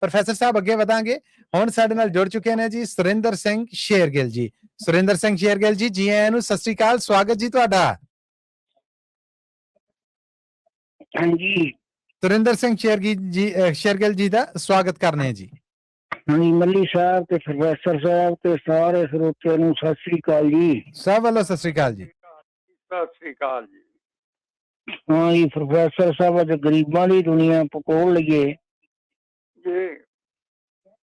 Professor ਸਾਹਿਬ ਅੱਗੇ ਵਧਾਂਗੇ। ਹੁਣ ਸਾਡੇ ਨਾਲ ਜੁੜ ਚੁੱਕੇ ਨੇ ਜੀ ਸੁਰਿੰਦਰ ਸਿੰਘ ਸ਼ੇਰਗਿੱਲ ਜੀ। ਸੁਰਿੰਦਰ ਸਿੰਘ ਸ਼ੇਰਗਿੱਲ ਜੀ ਆਇਆਂ ਨੂੰ, ਸਤਿ ਸ੍ਰੀ ਅਕਾਲ, ਸਵਾਗਤ ਜੀ ਤੁਹਾਡਾ। ਹਾਂਜੀ ਸੁਰਿੰਦਰ ਸਿੰਘ ਸ਼ੇਰਗਿੱਲ ਜੀ ਦਾ ਸਵਾਗਤ ਕਰਨੇ ਜੀ। ਹਾਂਜੀ, ਮੱਲੀ ਸਾਹਿਬ ਤੇ ਪ੍ਰੋਫੈਸਰ ਸਾਹਿਬ ਤੇ ਸਾਰੇ ਸਰੋਤਿਆਂ ਨੂੰ ਸਤਿ ਸ੍ਰੀ ਅਕਾਲ ਜੀ। ਸਭ ਵੱਲੋਂ ਸਤਿ ਸ੍ਰੀ ਅਕਾਲ ਜੀ। ਸਤਿ ਸ੍ਰੀ ਅਕਾਲ ਜੀ। ਹਾਂ ਜੀ ਪ੍ਰੋਫੈਸਰ ਸਾਹਿਬ, ਅੱਜ ਗਰੀਬਾਂ ਦੀ ਦੁਨੀਆ ਪਕੋੜ ਲਈਏ ਜੀ।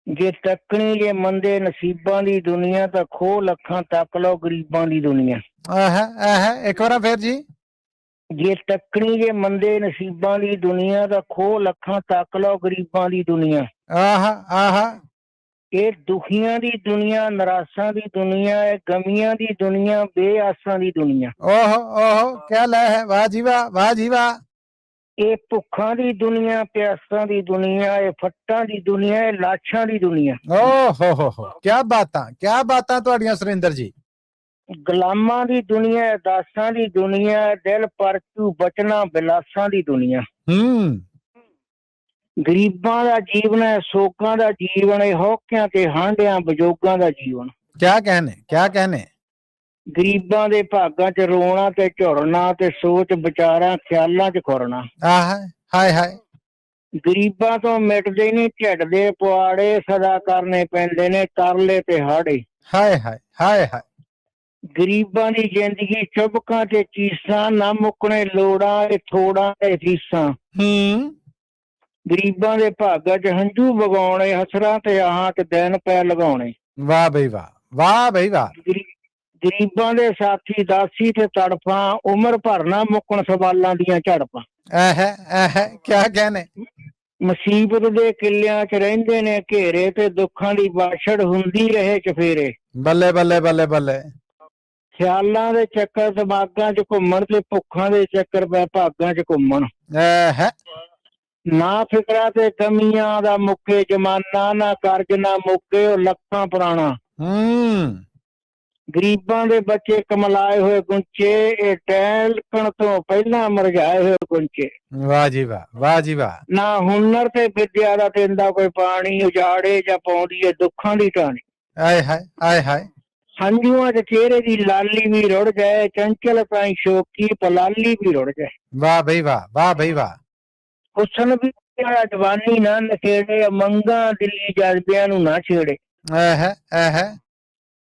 ਜੇ ਤੱਕਣੀ ਜੇ ਮੰਦੇ ਨਸੀਬਾਂ ਦੀ ਦੁਨੀਆ ਤਾਂ ਖੋਹ ਲੱਖਾਂ ਤੱਕ ਲਓ ਗਰੀਬਾਂ ਦੀ ਦੁਨੀਆ। ਇੱਕ ਵਾਰ ਫੇਰ ਜੀ। ਜੇ ਤੱਕਣੀ ਜੇ ਮੰਦੇ ਨਸੀਬਾਂ ਦੀ ਦੁਨੀਆ ਤਾਂ ਖੋਹ ਲੱਖਾਂ ਤੱਕ ਲਓ ਗਰੀਬਾਂ ਦੀ ਦੁਨੀਆ। ਇਹ ਦੁਖੀਆਂ ਦੀ ਦੁਨੀਆ, ਨਿਰਾਸ਼ਾਂ ਦੀ ਦੁਨੀਆ, ਇਹ ਗਮੀਆਂ ਦੀ ਦੁਨੀਆ, ਬੇਆਸਾਂ ਦੀ ਦੁਨੀਆ। ਓਹੋ ਕਿਆ ਲੈ ਹੈ, ਵਾਹ ਜੀ ਵਾਹ, ਵਾਹ ਜੀ ਵਾਹ। ਇਹ ਭੁੱਖਾਂ ਦੀ ਦੁਨੀਆ, ਪਿਆਸਾਂ ਦੀ ਦੁਨੀਆ, ਇਹ ਫੱਟਾਂ ਦੀ ਦੁਨੀਆ, ਇਹ ਲਾਸ਼ਾਂ ਦੀ ਦੁਨੀਆ। ਓਹੋ ਕਿਆ ਬਾਤਾਂ ਤੁਹਾਡੀਆਂ ਸੁਰਿੰਦਰ ਜੀ। ਗੁਲਾਮਾਂ ਦੀ ਦੁਨੀਆ, ਦਾਸਾਂ ਦੀ ਦੁਨੀਆ, ਦਿਲ ਪਰਚੂ ਬਚਨਾ ਬਿਲਾਸਾਂ ਦੀ ਦੁਨੀਆ। ਗਰੀਬਾਂ ਦਾ ਜੀਵਨ ਹੈ ਸੋਗਾਂ ਦਾ ਜੀਵਨ, ਇਹ ਹੌਕਿਆਂ ਤੇ ਹਾਂਡਿਆਂ ਬਜੋਗਾਂ ਦਾ ਜੀਵਨ। ਕਿਆ ਕਹਿਣੇ। ਗਰੀਬਾਂ ਦੇ ਭਾਗਾਂ 'ਚ ਰੋਣਾ ਤੇ ਝੁਰਨਾ, ਤੇ ਸੋਚ ਵਿਚਾਰਾਂ ਖਿਆਲਾਂ 'ਚ ਖੁਰਨਾ। ਹਾਏ ਗਰੀਬਾਂ ਤੋਂ ਮਿਟਦੇ ਨਹੀਂ ਢਿੱਡ ਦੇ ਪੁਆੜੇ, ਸਦਾ ਕਰਨੇ ਪੈਂਦੇ ਨੇ ਤਰਲੇ ਤੇ ਹਾੜੇ। ਹਾਏ ਗਰੀਬਾਂ ਦੀ ਜ਼ਿੰਦਗੀ ਚੁਬਕਾਂ ਤੇ ਚੀਸਾਂ, ਨਾ ਮੁੱਕਣੇ ਲੋੜਾਂ, ਇਹ ਥੋੜਾਂ ਤੇ ਫੀਸਾਂ। ਗਰੀਬਾਂ ਦੇ ਭਾਗਾਂ 'ਚ ਹੰਝੂ ਵਗਾਉਣੇ, ਹਸਰਾਂ ਤੇ ਆਹਾਂ 'ਚ ਦਿਨ ਪੈ ਲਗਾਉਣੇ। ਵਾਹ ਬਈ ਵਾਹ, ਵਾਹ ਬਈ ਵਾਹ। ਗਰੀਬਾਂ ਦੇ ਸਾਥੀ ਦਾਸੀ ਤੇ ਤੜਫਾਂ, ਉਮਰ ਭਰ ਨਾ ਮੁੱਕਣ ਸਵਾਲਾਂ ਦੀਆਂ ਝੜਪਾਂ। ਕਿਆ ਕਹਿਣੇ। ਮੁਸੀਬਤ ਦੇ ਕਿੱਲਿਆਂ 'ਚ ਰਹਿੰਦੇ ਨੇ ਘੇਰੇ, ਤੇ ਦੁੱਖਾਂ ਦੀ ਬਾਛੜ ਹੁੰਦੀ ਰਹੇ ਚਫੇਰੇ। ਬੱਲੇ ਬੱਲੇ ਬੱਲੇ ਬੱਲੇ। ਖਿਆਲਾਂ ਦੇ ਚੱਕਰ ਦਿਮਾਗਾਂ 'ਚ ਘੁੰਮਣ, ਤੇ ਭੁੱਖਾਂ ਦੇ ਚੱਕਰ ਪੈ ਭਾਗਾਂ 'ਚ ਘੁੰਮਣ। ਨਾ ਫਿਕਰਾਂ ਤੇ ਕਮੀਆਂ ਦਾ ਮੁੱਕੇ ਜ਼ਮਾਨਾ, ਨਾ ਕਰਜ਼ ਨਾ ਮੁੱਕੇ ਉਹ ਲੱਖਾਂ ਪੁਰਾਣਾ। ਗਰੀਬਾਂ ਦੇ ਬੱਚੇ ਕਮਲਾਏ ਹੋਏ ਗੁੰਚੇ, ਇਹ ਟਹਿਲਕਣ ਤੋਂ ਪਹਿਲਾਂ ਮੁਰਝਾਏ ਹੋਏ ਗੁੰਚੇ। ਵਾਹ ਜੀ ਵਾਹ, ਵਾਹ ਜੀ ਵਾਹ। ਨਾ ਹੁਨਰ ਤੇ ਵਿਦਿਆ ਦਾ ਦਿੰਦਾ ਕੋਈ ਪਾਣੀ, ਉਜਾੜੇ ਜਾਂ ਪਾਉਂਦੀ ਏ ਦੁੱਖਾਂ ਦੀ ਟਾਣੀ। ਆਏ ਹਾਏ। ਹੰਝੂਆਂ 'ਚ ਚਿਹਰੇ ਦੀ ਲਾਲੀ ਵੀ ਰੁੜ ਜਾਏ, ਚੰਚਲ ਤਾਂ ਸ਼ੋਕੀ ਪਲਾਲੀ ਵੀ ਰੁੜ ਜਾਏ। ਵਾਹ ਬਈ ਵਾਹ, ਵਾਹ ਬਈ ਵਾਹ। ਹੁਸਨ ਵੀ ਜਵਾਨੀ ਨਾ ਨਖੇੜੇ, ਮੰਗਾਂ ਦਿੱਲੀ ਜਜ਼ਬਿਆਂ ਨੂੰ ਨਾ ਛੇੜੇ।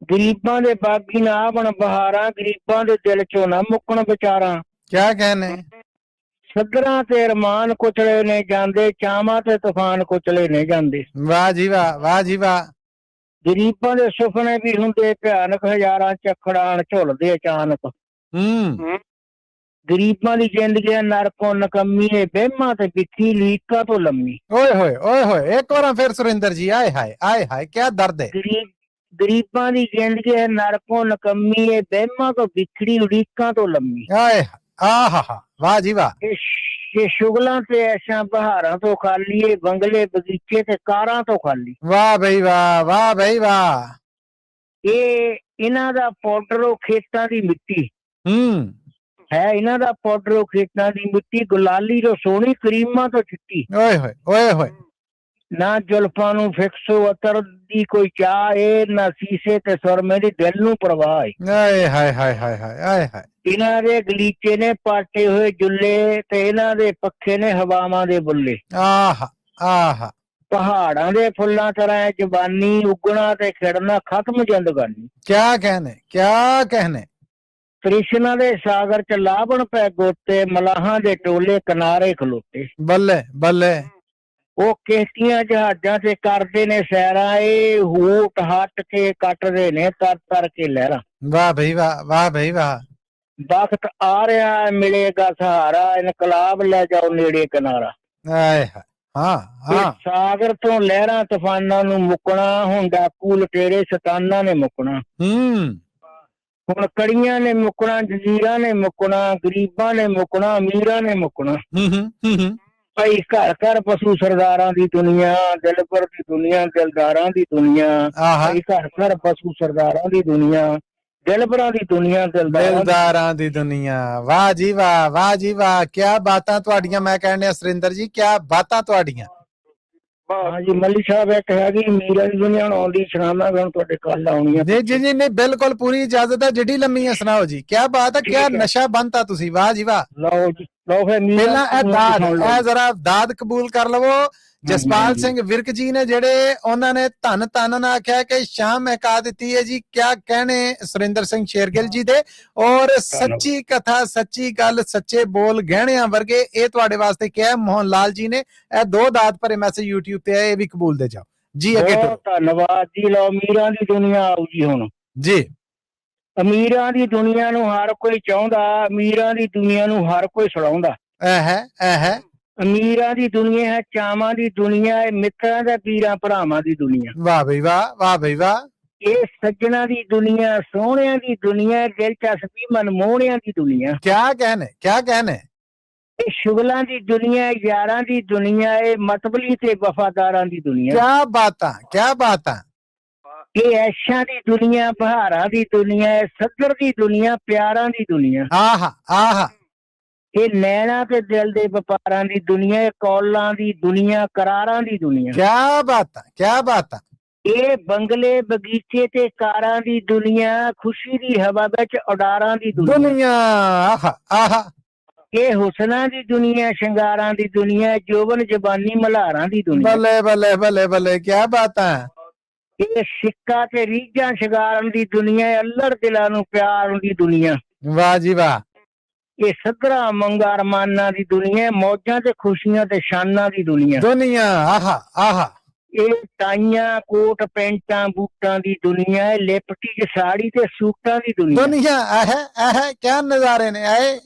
ਗਰੀਬਾਂ ਦੇ ਬਾਗੀ ਨਾ ਬਣ ਬਹਾਰਾਂ, ਗਰੀਬਾਂ ਦੇ ਦਿਲ 'ਚੋਂ ਨਾ ਮੁੱਕਣ ਵਿਚਾਰਾਂ। ਕਿਆ ਕਹਿਣੇ। ਸੱਗਰਾਂ ਤੇ ਅਰਮਾਨ ਕੁਚਲੇ ਨੇ ਜਾਂਦੇ, ਚਾਵਾਂ ਤੇ ਤੂਫਾਨ ਕੁਚਲੇ ਨੇ ਜਾਂਦੇ। ਵਾਹ ਜੀ ਵਾਹ, ਵਾਹ ਜੀ ਵਾਹ। ਗਰੀਬਾਂ ਦੇ ਸੁਪਨੇ ਵੀ ਹੁੰਦੇ ਭਿਆਨਕ, ਹਜ਼ਾਰਾਂ ਝੱਖੜਾਂ ਝੁੱਲਦੇ ਅਚਾਨਕ। ਗਰੀਬਾਂ ਦੀ ਜ਼ਿੰਦਗੀ ਨਰਕੋਂ ਨਕੰਮੀ, ਏ ਵਹਿਮਾਂ ਤੇ ਬਿੱਖੀ ਲੀਕਾਂ ਤੋਂ ਲੰਮੀ। ਓਏ ਹੋਏ ਇੱਕ ਵਾਰ ਫਿਰ ਸੁਰਿੰਦਰ ਜੀ। ਆਏ ਹਾਏ ਕਿਆ ਦਰਦ ਹੈ। ਗਰੀਬਾਂ ਦੀ ਜ਼ਿੰਦਗੀ ਨਰਕੋਂ ਨਕੰਮੀ, ਏ ਵਹਿਮਾਂ ਤੋਂ ਬਿਖੜੀ ਉਡੀਕਾਂ ਤੋਂ ਲੰਮੀ। ਵਾਹ ਜੀ ਵਾਹ। ਇਹ ਸ਼ੁਗਲਾਂ ਤੇ ਐਸ਼ਾਂ ਬਹਾਰਾਂ ਤੋਂ ਖਾਲੀ, ਏ ਬੰਗਲੇ ਬਗੀਚੇ ਤੇ ਕਾਰਾਂ ਤੋਂ ਖਾਲੀ। ਵਾਹ ਬਈ ਵਾਹ, ਵਾਹ ਬਈ ਵਾਹ। ਇਹ ਇਹਨਾਂ ਦਾ ਪਾਊਡਰ ਉਹ ਖੇਤਾਂ ਦੀ ਮਿੱਟੀ ਹੈ, ਇਹਨਾਂ ਦਾ ਪਾਊਡਰ ਉਹ ਖੇਤਾਂ ਦੀ ਮਿੱਟੀ, ਗੁਲਾਲੀ ਤੋਂ ਸੋਹਣੀ ਕਰੀਮਾਂ ਤੋਂ ਚਿੱਟੀ। ਓਏ ਹੋਏ। ਨਾ ਜ਼ੁਲਫਾਂ ਨੂੰ ਫਿਕਸੋ ਅਤਰ ਦੀ ਕੋਈ ਚਾਹ ਏ, ਨਾ ਸੀਸੇ ਤੇ ਸੁਰਮੇ ਦੀ ਦਿਲ ਨੂੰ ਪਰਵਾਹ ਏ। ਹਾਏ। ਇਹਨਾਂ ਦੇ ਗਲੀਚੇ ਨੇ ਪਾਟੇ ਹੋਏ ਜੁੱਲੇ, ਤੇ ਇਹਨਾਂ ਦੇ ਪੱਖੇ ਨੇ ਹਵਾਵਾਂ ਦੇ ਬੁੱਲੇ। ਪਹਾੜਾਂ ਦੇ ਫੁੱਲਾਂ ਤਰ੍ਹਾਂ ਜਵਾਨੀ, ਉਗਣਾ ਤੇ ਖਿੜਨਾ ਖਤਮ ਜ਼ਿੰਦਗਾਨੀ। ਕਿਆ ਕਹਿਣੇ। ਕ੍ਰਿਸ਼ਨਾ ਦੇ ਸਾਗਰ 'ਚ ਲਾਵਣ ਪੈ ਗੋਤੇ, ਮਲਾਹਾਂ ਦੇ ਟੋਲੇ ਕਿਨਾਰੇ ਖਲੋਤੇ। ਬੱਲੇ। ਉਹ ਕਿਸ਼ਤੀਆਂ ਜਹਾਜ਼ਾਂ ਤੇ ਕਰਦੇ ਨੇ ਸੈਰਾਂ, ਇਹ ਹੂਟ ਹੱਟ ਕੇ ਕੱਟਦੇ ਨੇ ਤਰ ਕੇ ਲਹਿਰਾਂ। ਵਾਹ ਬਈ ਵਾਹ, ਵਾਹ ਬਈ ਵਾਹ। ਵਕਤ ਆ ਰਿਹਾ ਮਿਲੇਗਾ ਸਹਾਰਾ, ਇਨਕਲਾਬ ਲੈ ਜਾਓ ਨੇੜੇ ਕਿਨਾਰਾ। ਸਾਗਰ ਤੋਂ ਲਹਿਰਾਂ ਤੂਫਾਨਾਂ ਨੂੰ ਮੁੱਕਣਾ, ਹੁਣ ਡਾਕੂ ਲੁਟੇਰੇ ਸ਼ੈਤਾਨਾਂ ਨੇ ਮੁੱਕਣਾ। ਹੁਣ ਕੜੀਆਂ ਨੇ ਮੁੱਕਣਾ, ਜਜ਼ੀਰਾਂ ਨੇ ਮੁੱਕਣਾ, ਗਰੀਬਾਂ ਨੇ ਮੁੱਕਣਾ, ਅਮੀਰਾਂ ਨੇ ਮੁੱਕਣਾ। ਭਾਈ ਘਰ ਘਰ ਪਸ਼ੂ ਸਰਦਾਰਾਂ ਦੀ ਦੁਨੀਆ, ਦਿਲਬਰ ਦੀ ਦੁਨੀਆ, ਦਿਲਦਾਰਾਂ ਦੀ ਦੁਨੀਆ। ਭਾਈ ਘਰ ਘਰ ਪਸ਼ੂ ਸਰਦਾਰਾਂ ਦੀ ਦੁਨੀਆ, ਦਿਲਬਰਾਂ ਦੀ ਦੁਨੀਆ, ਦਿਲਦਾਰਾਂ ਦੀ ਦੁਨੀਆ। ਵਾਹ ਜੀ ਵਾਹ, ਵਾਹ ਜੀ ਵਾਹ। ਕਿਆ ਬਾਤਾਂ ਤੁਹਾਡੀਆਂ। ਮੈਂ ਕਹਿੰਦਾ ਸੁਰਿੰਦਰ ਜੀ, ਕਿਆ ਬਾਤਾਂ ਤੁਹਾਡੀਆਂ। ਹਾਂਜੀ ਮੱਲੀ ਸਾਹਿਬ ਇੱਕ ਹੈਗੀ ਮੀਰਾਂ ਦੀ ਦੁਨੀਆ ਹੁਣ ਆਉਂਦੀ ਸੁਣਾਵਾਂਗਾ ਹੁਣ ਤੁਹਾਡੇ ਕੱਲ ਆਉਣੀ ਆ ਜੀ ਜੀ ਜੀ ਨਹੀਂ ਬਿਲਕੁਲ ਪੂਰੀ ਇਜਾਜ਼ਤ ਹੈ ਜਿੱਡੀ ਲੰਮੀ ਹੈ ਸੁਣਾਓ ਜੀ ਕੀ ਬਾਤ ਹੈ ਠੀਕ ਕੀ ਹੈ। ਨਸ਼ਾ ਬੰਤਾ ਤੁਸੀਂ ਵਾਹ ਜੀ ਵਾਹ ਲਓ ਜੀ ਲਓ ਫਿਰ ਮੀਰਾਂ ਪਹਿਲਾਂ ਦੀ ਇਹ ਦੁਨੀਆ ਦਾਦ ਸੁਣ ਲਓ। ਇਹ ਜ਼ਰਾ ਦਾਦ ਕਬੂਲ ਕਰ ਲਵੋ ਜਸਪਾਲ ਹਾਂਜੀ। ਸਿੰਘ ਵਿਰਕ ਜੀ ਨੇ ਜਿਹੜੇ ਉਹਨਾਂ ਨੇ ਧੰਨ ਧੰਨ ਨਾ ਆਖਿਆ ਕਿ ਸ਼ਾਮ ਮਹਿਕਾ ਦਿੱਤੀ ਹੈ ਜੀ ਕਿਆ ਕਹਿਣੇ ਸੁਰਿੰਦਰ ਸਿੰਘ ਸ਼ੇਰਗਿੱਲ ਜੀ ਦੇ ਔਰ ਸੱਚੀ ਕਥਾ ਸੱਚੀ ਗੱਲ ਸੱਚੇ ਬੋਲ ਗਹਿਣਿਆਂ ਵਰਗੇ ਇਹ ਤੁਹਾਡੇ ਵਾਸਤੇ ਕਿਹਾ ਮੋਹਨ ਲਾਲ ਜੀ ਨੇ ਇਹ ਦੋ ਦਾਤ ਭਰੇ ਮੈਸੇਜ YouTube ਤੇ ਆਏ ਇਹ ਵੀ ਕਬੂਲ ਦੇ ਜਾਓ ਜੀ ਅੱਗੇ ਬਹੁਤ ਧੰਨਵਾਦ ਜੀ ਲਓ ਮੀਰਾਂ ਦੀ ਦੁਨੀਆ ਆਉ ਜੀ ਹੁਣ ਜੀ ਅਮੀਰਾਂ ਦੀ ਦੁਨੀਆ ਨੂੰ ਹਰ ਕੋਈ ਚਾਹੁੰਦਾ ਅਮੀਰਾਂ ਦੀ ਦੁਨੀਆ ਨੂੰ ਹਰ ਕੋਈ ਸੜਾਉਂਦਾ ਇਹ ਹੈ ਅਮੀਰਾਂ ਦੀ ਦੁਨੀਆ ਹੈ ਚਾਵਾਂ ਦੀ ਦੁਨੀਆ ਹੈ ਮਿੱਤਰਾਂ ਦਾ ਪੀਰਾਂ ਭਰਾਵਾਂ ਦੀ ਦੁਨੀਆ ਵਾਹ ਬਈ ਵਾਹ ਬਈ ਵਾਹ ਇਹ ਸੱਜਣਾ ਦੀ ਦੁਨੀਆ ਸੋਹਣਿਆਂ ਦੀ ਦੁਨੀਆ ਦਿਲਚਸਪੀ ਮਨਮੋਹਣਿਆਂ ਦੀ ਦੁਨੀਆ ਕਿਆ ਕਹਿਣੇ ਇਹ ਸ਼ੁਗਲਾਂ ਦੀ ਦੁਨੀਆ ਯਾਰਾਂ ਦੀ ਦੁਨੀਆ ਇਹ ਮਤਬਲੀ ਤੇ ਵਫਾਦਾਰਾਂ ਦੀ ਦੁਨੀਆ ਕਿਆ ਬਾਤਾਂ ਇਹ ਐਸ਼ਾਂ ਦੀ ਦੁਨੀਆ ਬਹਾਰਾਂ ਦੀ ਦੁਨੀਆ ਹੈ ਸੱਦਰ ਦੀ ਦੁਨੀਆ ਪਿਆਰਾਂ ਦੀ ਦੁਨੀਆ ਆਹਾ ਇਹ ਨੈਣਾ ਤੇ ਦਿਲ ਦੇ ਵਪਾਰਾਂ ਦੀ ਦੁਨੀਆ ਇਹ ਕੌਲਾਂ ਦੀ ਦੁਨੀਆ ਕਰਾਰਾਂ ਦੀ ਦੁਨੀਆ ਕਿਆ ਬਾਤਾਂ ਇਹ ਬੰਗਲੇ ਬਗੀਚੇ ਤੇ ਕਾਰਾਂ ਦੀ ਦੁਨੀਆ ਖੁਸ਼ੀ ਦੀ ਹਵਾ ਵਿੱਚ ਉਡਾਰਾਂ ਦੀ ਦੁਨੀਆ ਆਹਾ ਇਹ ਹੁਸਨਾਂ ਦੀ ਦੁਨੀਆ ਸ਼ਿੰਗਾਰਾਂ ਦੀ ਦੁਨੀਆ ਜੋਬਨ ਜ਼ਬਾਨੀ ਮਲਹਾਰਾਂ ਦੀ ਦੁਨੀਆ ਬੱਲੇ ਕਿਆ ਬਾਤਾਂ ਇਹ ਸਿੱਕਾ ਤੇ ਰੀਝਾਂ ਸ਼ਿੰਗਾਰਾਂ ਦੀ ਦੁਨੀਆ ਅੱਲੜ ਦਿਲਾਂ ਨੂੰ ਪਿਆਰ ਦੀ ਦੁਨੀਆ ਵਾਹ ਜੀ ਵਾਹ ਇਹ ਸੱਧਰਾਂ ਮੰਗਾ ਅਰਮਾਨਾਂ ਦੀ ਦੁਨੀਆ ਮੌਜਾਂ ਤੇ ਖੁਸ਼ੀਆਂ ਤੇ ਸ਼ਾਨਾਂ ਦੀ ਦੁਨੀਆ ਆਹਾ ਇਹ ਟਾਈਆਂ ਕੋਟ ਪੈਂਟਾਂ ਬੂਟਾਂ ਦੀ ਦੁਨੀਆ ਹੈ ਲਿਪਟੀ ਚ ਸਾੜੀ ਤੇ ਸੂਟਾਂ ਦੀ ਦੁਨੀਆ ਕਿਆ ਨਜ਼ਾਰੇ ਨੇ ਆਏ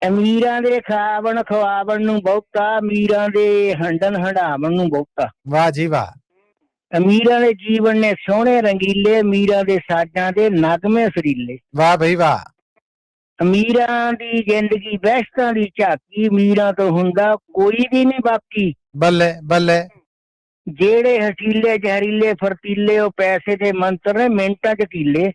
ਅਮੀਰਾਂ ਦੇ ਖਾਵਣ ਖਵਾਵਣ ਨੂੰ ਬਹੁਤਾ ਅਮੀਰਾਂ ਦੇ ਹੰਡਨ ਹੰਡਾਵਣ ਨੂੰ ਬਹੁਤਾ ਵਾਹ ਜੀ ਵਾਹ ਅਮੀਰਾਂ ਦੇ ਜੀਵਨ ਨੇ ਸੋਹਣੇ ਰੰਗੀਲੇ ਅਮੀਰਾਂ ਦੇ ਸਾਜ਼ਾਂ ਦੇ ਨਗਮੇ ਸੁਰੀਲੇ ਵਾਹ ਬਈ ਵਾਹ ਅਮੀਰਾਂ ਦੀ ਜ਼ਿੰਦਗੀ ਬਹਿਸ਼ਤਾਂ ਦੀ ਝਾਕੀ ਅਮੀਰਾਂ ਤੋਂ ਹੁੰਦਾ ਕੋਈ ਵੀ ਨਹੀਂ ਬਾਕੀ ਬੱਲੇ ਜਿਹੜੇ ਹਟੀਲੇ ਜ਼ਹਿਰੀਲੇ ਫਰਤੀਲੇ ਉਹ ਪੈਸੇ ਦੇ ਮੰਤਰ ਨੇ ਮਿੰਟਾਂ ਚ ਕੀਲੇ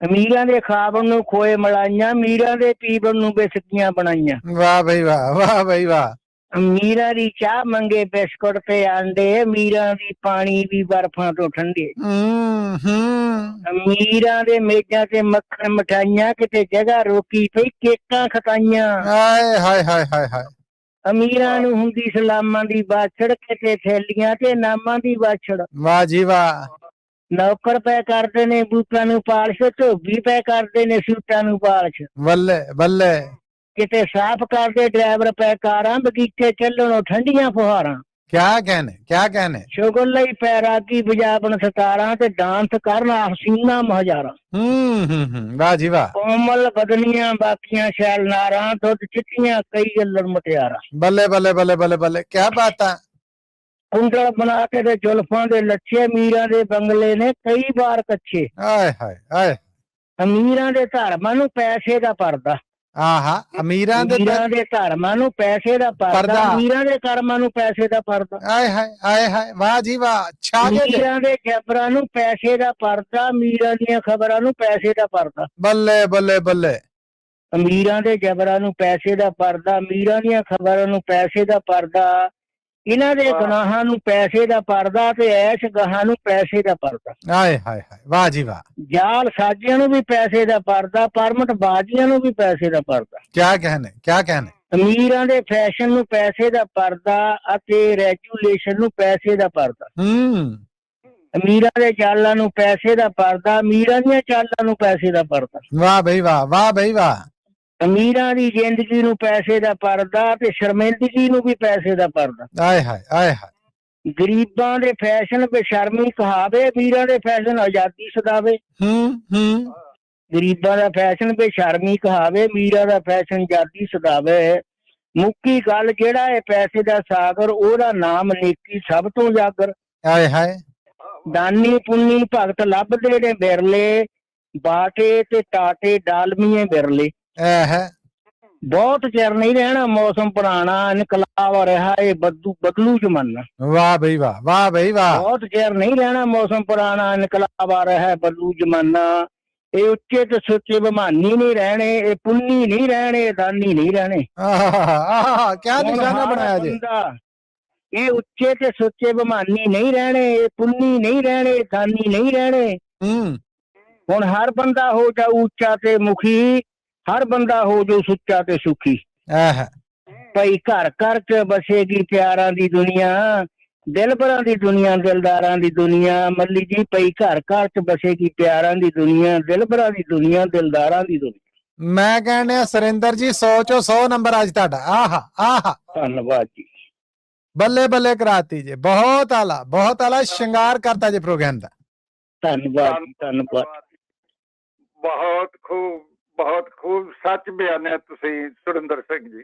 ਅਮੀਰਾਂ ਦੇ ਖਾਵਣ ਨੂੰ ਖੋਏ ਮਲਾਈਆਂ ਅਮੀਰਾਂ ਦੇ ਪੀਵਣ ਨੂੰ ਬਿਸਕੀਆਂ ਬਣਾਈਆਂ ਵਾਹ ਬਈ ਵਾਹ ਅਮੀਰਾਂ ਦੀ ਚਾਹ ਮੰਗੇ ਬਿਸਕੁਟ ਤੇ ਆਂਡੇ ਅਮੀਰਾਂ ਦੀ ਪਾਣੀ ਵੀ ਬਰਫਾਂ ਤੋਂ ਠੰਡੇ ਅਮੀਰਾਂ ਦੇ ਮੇਜ਼ਾਂ ਤੇ ਮੱਖਣ ਮਠਾਈਆਂ ਕਿਤੇ ਜਗ੍ਹਾ ਰੋਕੀ ਪਈ ਕੇਕਾਂ ਖਟਾਈਆਂ ਹਾਏ ਅਮੀਰਾਂ ਨੂੰ ਹੁੰਦੀ ਸਲਾਮਾਂ ਦੀ ਬਾਛੜ ਕਿਤੇ ਥੈਲੀਆਂ ਤੇ ਨਾਮਾਂ ਦੀ ਬਾਛੜ ਵਾਹ ਜੀ ਵਾਹ ਨੌਕਰ ਪੈ ਕਰਦੇ ਨੇ ਬੂਟਾਂ ਨੂੰ ਪਾਲਿਸ਼ ਧੋਬੀ ਪੈ ਕਰਦੇ ਨੇ ਸੂਟਾਂ ਨੂੰ ਪਾਲਿਸ਼ ਬੱਲੇ ਕਿਤੇ ਸਾਫ਼ ਕਰਦੇ ਡਰਾਈਵਰ ਪੈ ਕਾਰਾਂ ਬਗੀਚੇ ਚੱਲਣੋਂ ਠੰਡੀਆਂ ਫੁਹਾਰਾਂ ਕਿਆ ਕਹਿਣੇ ਸ਼ੁਗਲ ਲਈ ਪੈਰਾਗੀ ਵਜਾਵਣ ਸਤਾਰਾਂ ਤੇ ਡਾਂਸ ਕਰਨ ਹਸੀਨਾ ਮਹਜਾਰਾਂ ਵਾਹ ਜੀ ਵਾਹ ਕੋਮਲ ਬਦਨੀਆਂ ਬਾਕੀਆਂ ਸ਼ੈਲ ਨਾਰਾਂ ਦੁੱਧ ਚਿੱਟੀਆਂ ਕਈ ਗੱਲਣ ਮਟਿਆਰਾਂ ਬੱਲੇ ਕਿਆ ਬਾਤਾਂ ਕੁੰਡਲ ਬਣਾ ਕੇ ਤੇ ਜ਼ੁਲਫਾਂ ਦੇ ਲੱਛੇ ਅਮੀਰਾਂ ਦੇ ਬੰਗਲੇ ਨੇ ਕਈ ਵਾਰ ਕੱਚੇ ਹਾਏ ਅਮੀਰਾਂ ਦੇ ਧਰਮਾਂ ਨੂੰ ਪੈਸੇ ਦਾ ਪਰਦਾ ਅਮੀਰਾਂ ਦੇ ਧਰਮਾਂ ਨੂੰ ਪੈਸੇ ਦਾ ਪਰਦਾ ਅਮੀਰਾਂ ਦੇ ਕਰਮਾਂ ਨੂੰ ਪੈਸੇ ਦਾ ਪਰਦਾ ਹਾਏ ਵਾਹ ਜੀ ਵਾਹ ਅਮੀਰਾਂ ਦੇ ਖਬਰਾਂ ਨੂੰ ਪੈਸੇ ਦਾ ਪਰਦਾ ਅਮੀਰਾਂ ਦੀਆਂ ਖਬਰਾਂ ਨੂੰ ਪੈਸੇ ਦਾ ਪਰਦਾ ਬੱਲੇ ਅਮੀਰਾਂ ਦੇ ਜਬਰਾਂ ਨੂੰ ਪੈਸੇ ਦਾ ਪਰਦਾ ਅਮੀਰਾਂ ਦੀਆਂ ਖਬਰਾਂ ਨੂੰ ਪੈਸੇ ਦਾ ਪਰਦਾ ਇਹਨਾਂ ਦੇ ਗੁਨਾਹਾਂ ਨੂੰ ਪੈਸੇ ਦਾ ਪਰਦਾ ਤੇ ਐਸ਼ ਗਾਹਾਂ ਨੂੰ ਪੈਸੇ ਦਾ ਪਰਦਾ ਹਾਏ ਵਾਹ ਜੀ ਵਾਹ ਜਾਲ ਸਾਜੀਆਂ ਨੂੰ ਵੀ ਪੈਸੇ ਦਾ ਪਰਦਾ ਪਰਮਟ ਬਾਜ਼ੀਆਂ ਨੂੰ ਵੀ ਪੈਸੇ ਦਾ ਪਰਦਾ ਕਿਆ ਕਹਿਣੇ ਅਮੀਰਾਂ ਦੇ ਫੈਸ਼ਨ ਨੂੰ ਪੈਸੇ ਦਾ ਪਰਦਾ ਅਤੇ ਰੈਗੂਲੇਸ਼ਨ ਨੂੰ ਪੈਸੇ ਦਾ ਪਰਦਾ ਅਮੀਰਾਂ ਦੇ ਚਾਲਾਂ ਨੂੰ ਪੈਸੇ ਦਾ ਪਰਦਾ ਅਮੀਰਾਂ ਦੀਆਂ ਚਾਲਾਂ ਨੂੰ ਪੈਸੇ ਦਾ ਪਰਦਾ ਵਾਹ ਬਈ ਵਾਹ ਅਮੀਰਾਂ ਦੀ ਜ਼ਿੰਦਗੀ ਨੂੰ ਪੈਸੇ ਦਾ ਪਰਦਾ ਤੇ ਸ਼ਰਮਿੰਦਗੀ ਨੂੰ ਵੀ ਪੈਸੇ ਦਾ ਪਰਦਾ ਹਾਏ ਗਰੀਬਾਂ ਦੇ ਫੈਸ਼ਨ ਬੇਸ਼ਰਮੀ ਕਹਾਵੇ ਅਮੀਰਾਂ ਦੇ ਫੈਸ਼ਨ ਆਜ਼ਾਦੀ ਸਦਾਵੇ ਗਰੀਬਾਂ ਦਾ ਫੈਸ਼ਨ ਬੇਸ਼ਰਮੀ ਕਹਾਵੇ ਅਮੀਰਾਂ ਦਾ ਫੈਸ਼ਨ ਆਜ਼ਾਦੀ ਸਦਾਵੇ ਮੁੱਕੀ ਗੱਲ ਜਿਹੜਾ ਹੈ ਪੈਸੇ ਦਾ ਸਾਗਰ ਉਹਦਾ ਨਾਮ ਨੇਕੀ ਸਭ ਤੋਂ ਉਜਾਗਰ ਹਾਏ ਦਾਨੀ ਪੁੰਨੀ ਭਗਤ ਲੱਭਦੇ ਨੇ ਬਿਰਲੇ ਬਾਟੇ ਤੇ ਟਾਟੇ ਡਾਲਮੀਏ ਬਿਰਲੇ ਬਹੁਤ ਚਿਰ ਨਹੀਂ ਰਹਿਣਾ ਮੌਸਮ ਪੁਰਾਣਾ ਇਨਕਲਾਬ ਰਿਹਾ ਇਹ ਬਦਲੂ ਜ਼ਮਾਨਾ ਵਾਹ ਬਈ ਵਾਹ ਬਹੁਤ ਚਿਰ ਨਹੀਂ ਰਹਿਣਾ ਮੌਸਮ ਪੁਰਾਣਾ ਇਨਕਲਾਬ ਆ ਰਿਹਾ ਬਦਲੂ ਜ਼ਮਾਨਾ ਇਹ ਉੱਚੇ ਤੇ ਸੁੱਚੇ ਬਹਾਨੀ ਨਹੀਂ ਰਹਿਣੇ ਇਹ ਪੁੰਨੀ ਨਹੀਂ ਰਹਿਣੇ ਦਾਨੀ ਨਹੀਂ ਰਹਿਣੇ ਕਿਆ ਨਿਸ਼ਾਨਾ ਬਣਾਇਆ ਜੀ ਇਹ ਉੱਚੇ ਤੇ ਸੁੱਚੇ ਬਮਾਨੀ ਨਹੀਂ ਰਹਿਣੇ, ਇਹ ਪੁੰਨੀ ਨਹੀਂ ਰਹਿਣੇ, ਦਾਨੀ ਨਹੀਂ ਰਹਿਣੇ। ਹੁਣ ਹਰ ਬੰਦਾ ਹੋ ਜਾਊ ਉੱਚਾ ਤੇ ਮੁਖੀ, ਹਰ ਬੰਦਾ ਹੋ ਜਾਊ ਸੁੱਚਾ ਤੇ ਸੁਖੀ। ਭਾਈ ਘਰ ਘਰ ਚ ਬਸੇਗੀ ਪਿਆਰਾਂ ਦੀ ਦੁਨੀਆ, ਦਿਲਬਰਾਂ ਦੀ ਦੁਨੀਆ, ਦਿਲਦਾਰਾਂ ਦੀ ਦੁਨੀਆ। ਮੱਲੀ ਜੀ ਪਈ ਘਰ ਘਰ ਚ ਬਸੇਗੀ ਪਿਆਰਾਂ ਦੀ ਦੁਨੀਆ, ਦਿਲਬਰਾਂ ਦੀ ਦੁਨੀਆ, ਦਿਲਦਾਰਾਂ ਦੀ ਦੁਨੀਆ। ਮੈਂ ਕਹਿੰਦਾ ਸੁਰਿੰਦਰ ਜੀ 100 ਚੋਂ 100 ਨੰਬਰ ਅੱਜ ਤੁਹਾਡਾ। ਆਹਾ ਆਹਾ, ਧੰਨਵਾਦ ਜੀ, ਬੱਲੇ ਬੱਲੇ ਕਰਾਤੀ ਜੀ, ਬਹੁਤ ਆਲਾ ਸ਼ਿੰਗਾਰ ਕਰਤਾ ਜੀ ਪ੍ਰੋਗਰਾਮ ਦਾ। ਧੰਨਵਾਦ ਜੀ, ਧੰਨਵਾਦ। ਬਹੁਤ ਖੂਬ ਸੱਚ ਬਿਆਨਿਆ ਤੁਸੀਂ ਸੁਰਿੰਦਰ ਸਿੰਘ ਜੀ।